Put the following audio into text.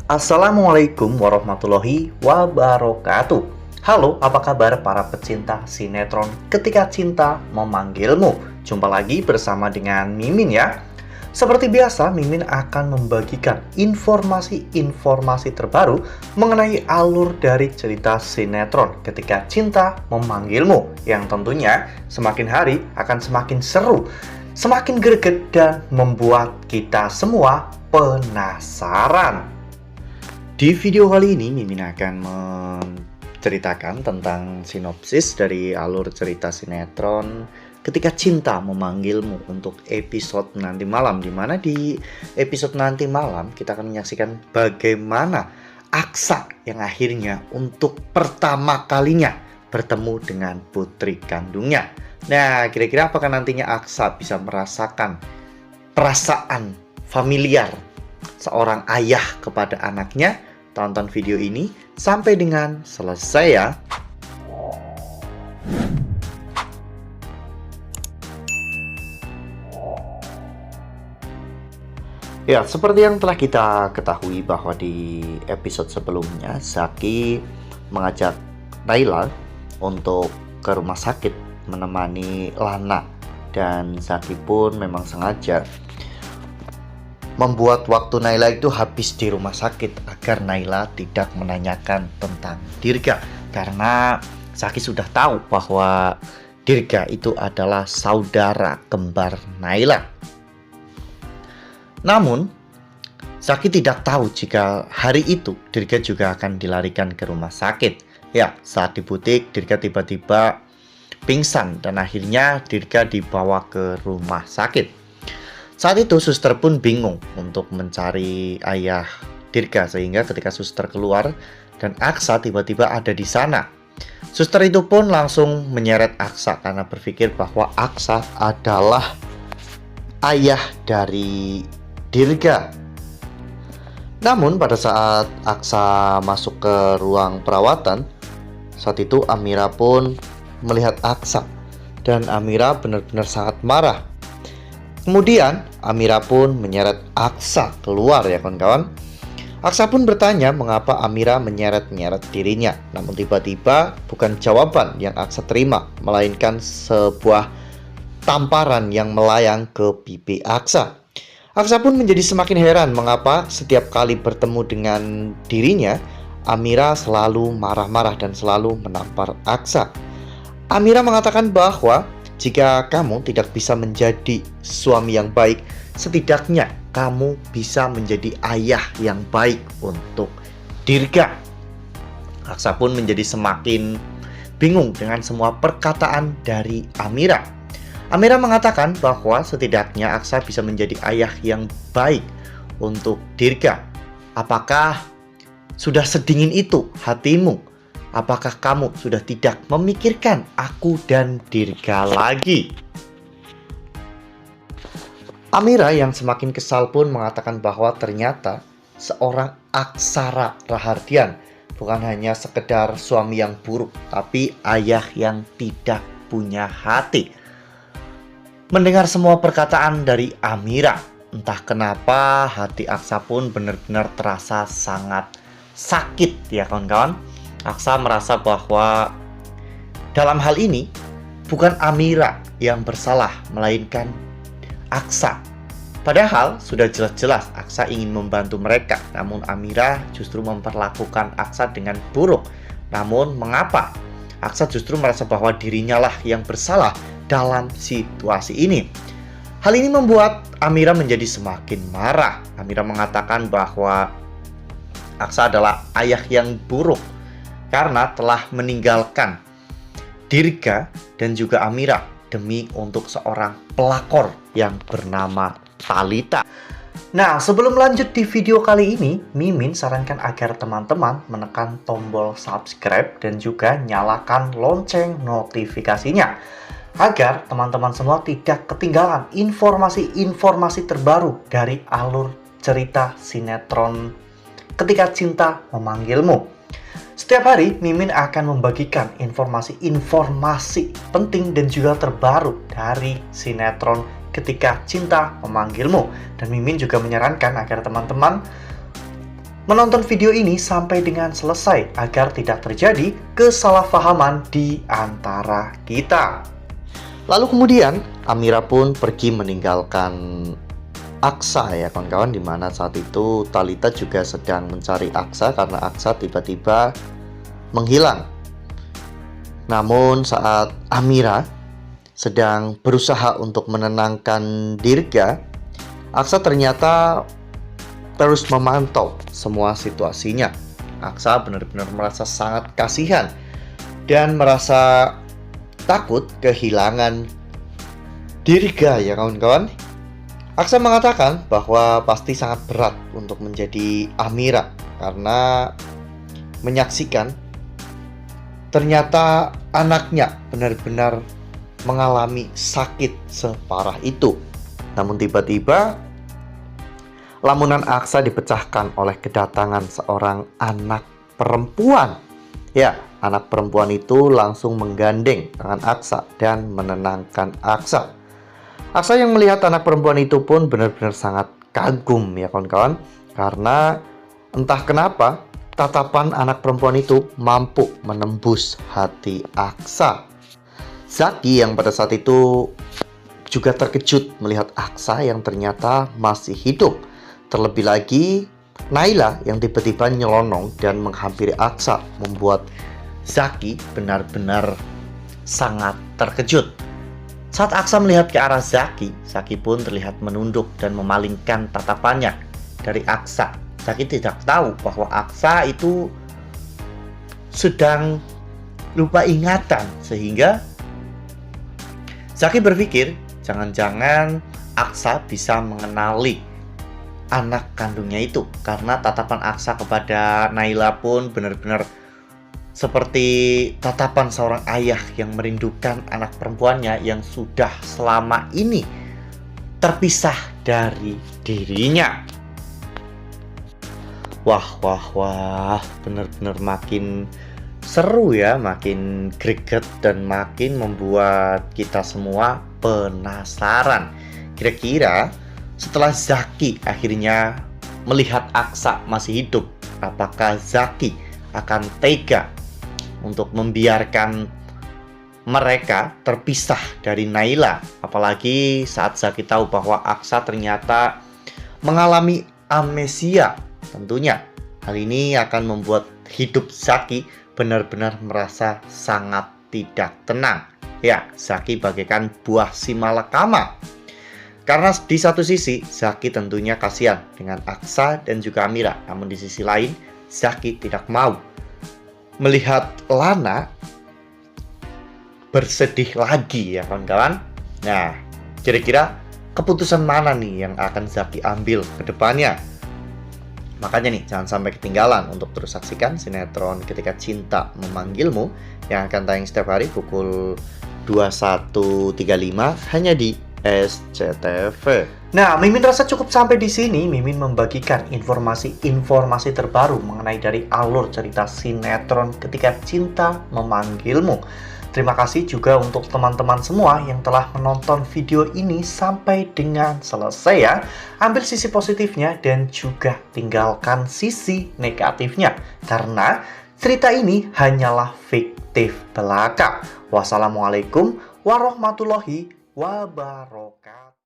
Assalamualaikum warahmatullahi wabarakatuh. Halo, apa kabar para pecinta sinetron Ketika Cinta Memanggilmu? Jumpa lagi bersama dengan Mimin ya. Seperti biasa, Mimin akan membagikan informasi-informasi terbaru mengenai alur dari cerita sinetron Ketika Cinta Memanggilmu, yang tentunya semakin hari akan semakin seru, semakin greget, dan membuat kita semua penasaran. Di video kali ini, Mimin akan menceritakan tentang sinopsis dari alur cerita sinetron Ketika Cinta Memanggilmu untuk episode nanti malam, di mana di episode nanti malam kita akan menyaksikan bagaimana Aksa yang akhirnya untuk pertama kalinya bertemu dengan putri kandungnya. Nah, kira-kira apakah nantinya Aksa bisa merasakan perasaan familiar seorang ayah kepada anaknya? Tonton video ini sampai dengan selesai ya. Ya, seperti yang telah kita ketahui bahwa di episode sebelumnya Zaki mengajak Naila untuk ke rumah sakit menemani Lana, dan Zaki pun memang sengaja membuat waktu Naila itu habis di rumah sakit agar Naila tidak menanyakan tentang Dirga, karena Zaki sudah tahu bahwa Dirga itu adalah saudara kembar Naila. Namun Zaki tidak tahu jika hari itu Dirga juga akan dilarikan ke rumah sakit. Ya, saat di butik Dirga tiba-tiba pingsan dan akhirnya Dirga dibawa ke rumah sakit. Saat itu suster pun bingung untuk mencari ayah Dirga, sehingga ketika suster keluar dan Aksa tiba-tiba ada di sana, suster itu pun langsung menyeret Aksa karena berpikir bahwa Aksa adalah ayah dari Dirga. Namun pada saat Aksa masuk ke ruang perawatan, saat itu Amira pun melihat Aksa dan Amira benar-benar sangat marah. Kemudian Amira pun menyeret Aksa keluar ya kawan-kawan. Aksa pun bertanya mengapa Amira menyeret-nyeret dirinya. Namun tiba-tiba bukan jawaban yang Aksa terima, melainkan sebuah tamparan yang melayang ke pipi Aksa. Aksa pun menjadi semakin heran mengapa setiap kali bertemu dengan dirinya, Amira selalu marah-marah dan selalu menampar Aksa. Amira mengatakan bahwa jika kamu tidak bisa menjadi suami yang baik, setidaknya kamu bisa menjadi ayah yang baik untuk Dirga. Aksa pun menjadi semakin bingung dengan semua perkataan dari Amira. Amira mengatakan bahwa setidaknya Aksa bisa menjadi ayah yang baik untuk Dirga. Apakah sudah sedingin itu hatimu? Apakah kamu sudah tidak memikirkan aku dan Dirga lagi? Amira yang semakin kesal pun mengatakan bahwa ternyata seorang Aksara Rahardian bukan hanya sekedar suami yang buruk, tapi ayah yang tidak punya hati. Mendengar semua perkataan dari Amira, entah kenapa hati Aksa pun benar-benar terasa sangat sakit ya kawan-kawan. Aksa merasa bahwa dalam hal ini bukan Amira yang bersalah, melainkan Aksa. Padahal sudah jelas-jelas Aksa ingin membantu mereka, namun Amira justru memperlakukan Aksa dengan buruk. Namun mengapa Aksa justru merasa bahwa dirinya lah yang bersalah dalam situasi ini? Hal ini membuat Amira menjadi semakin marah. Amira mengatakan bahwa Aksa adalah ayah yang buruk karena telah meninggalkan Dirga dan juga Amira demi untuk seorang pelakor yang bernama Talita. Nah, sebelum lanjut di video kali ini, Mimin sarankan agar teman-teman menekan tombol subscribe dan juga nyalakan lonceng notifikasinya, agar teman-teman semua tidak ketinggalan informasi-informasi terbaru dari alur cerita sinetron Ketika Cinta Memanggilmu. Setiap hari, Mimin akan membagikan informasi-informasi penting dan juga terbaru dari sinetron Ketika Cinta Memanggilmu. Dan Mimin juga menyarankan agar teman-teman menonton video ini sampai dengan selesai agar tidak terjadi kesalahpahaman di antara kita. Lalu kemudian Amira pun pergi meninggalkan Aksa ya kawan-kawan, dimana saat itu Talitha juga sedang mencari Aksa karena Aksa tiba-tiba menghilang. Namun saat Amira sedang berusaha untuk menenangkan Dirga, Aksa ternyata terus memantau semua situasinya. Aksa benar-benar merasa sangat kasihan dan merasa takut kehilangan Dirga ya kawan-kawan. Aksa mengatakan bahwa pasti sangat berat untuk menjadi Amira karena menyaksikan ternyata anaknya benar-benar mengalami sakit separah itu. Namun tiba-tiba lamunan Aksa dipecahkan oleh kedatangan seorang anak perempuan. Ya, anak perempuan itu langsung menggandeng tangan Aksa dan menenangkan Aksa. Aksa yang melihat anak perempuan itu pun benar-benar sangat kagum ya kawan-kawan, karena entah kenapa tatapan anak perempuan itu mampu menembus hati Aksa. Zaki yang pada saat itu juga terkejut melihat Aksa yang ternyata masih hidup. Terlebih lagi Naila yang tiba-tiba nyelonong dan menghampiri Aksa membuat Zaki benar-benar sangat terkejut. Saat Aksa melihat ke arah Zaki, Zaki pun terlihat menunduk dan memalingkan tatapannya dari Aksa. Zaki tidak tahu bahwa Aksa itu sedang lupa ingatan, sehingga Zaki berpikir jangan-jangan Aksa bisa mengenali anak kandungnya itu, karena tatapan Aksa kepada Naila pun benar-benar seperti tatapan seorang ayah yang merindukan anak perempuannya yang sudah selama ini terpisah dari dirinya. Wah, benar-benar makin seru ya, makin greget dan makin membuat kita semua penasaran. Kira-kira setelah Zaki akhirnya melihat Aksa masih hidup, apakah Zaki akan tega untuk membiarkan mereka terpisah dari Naila? Apalagi saat Zaki tahu bahwa Aksa ternyata mengalami amnesia. Tentunya hal ini akan membuat hidup Zaki benar-benar merasa sangat tidak tenang. Ya, Zaki bagaikan buah si malakama. Karena di satu sisi Zaki tentunya kasihan dengan Aksa dan juga Amira, namun di sisi lain Zaki tidak mau melihat Lana bersedih lagi ya kawan-kawan. Nah, kira-kira keputusan mana nih yang akan Zaki ambil ke depannya? Makanya nih, jangan sampai ketinggalan untuk terus saksikan sinetron Ketika Cinta Memanggilmu yang akan tayang setiap hari pukul 21.35 hanya di SCTV. Nah, Mimin rasa cukup sampai di sini. Mimin membagikan informasi-informasi terbaru mengenai dari alur cerita sinetron Ketika Cinta Memanggilmu. Terima kasih juga untuk teman-teman semua yang telah menonton video ini sampai dengan selesai ya. Ambil sisi positifnya dan juga tinggalkan sisi negatifnya, karena cerita ini hanyalah fiktif belaka. Wassalamualaikum warahmatullahi wabarakatuh.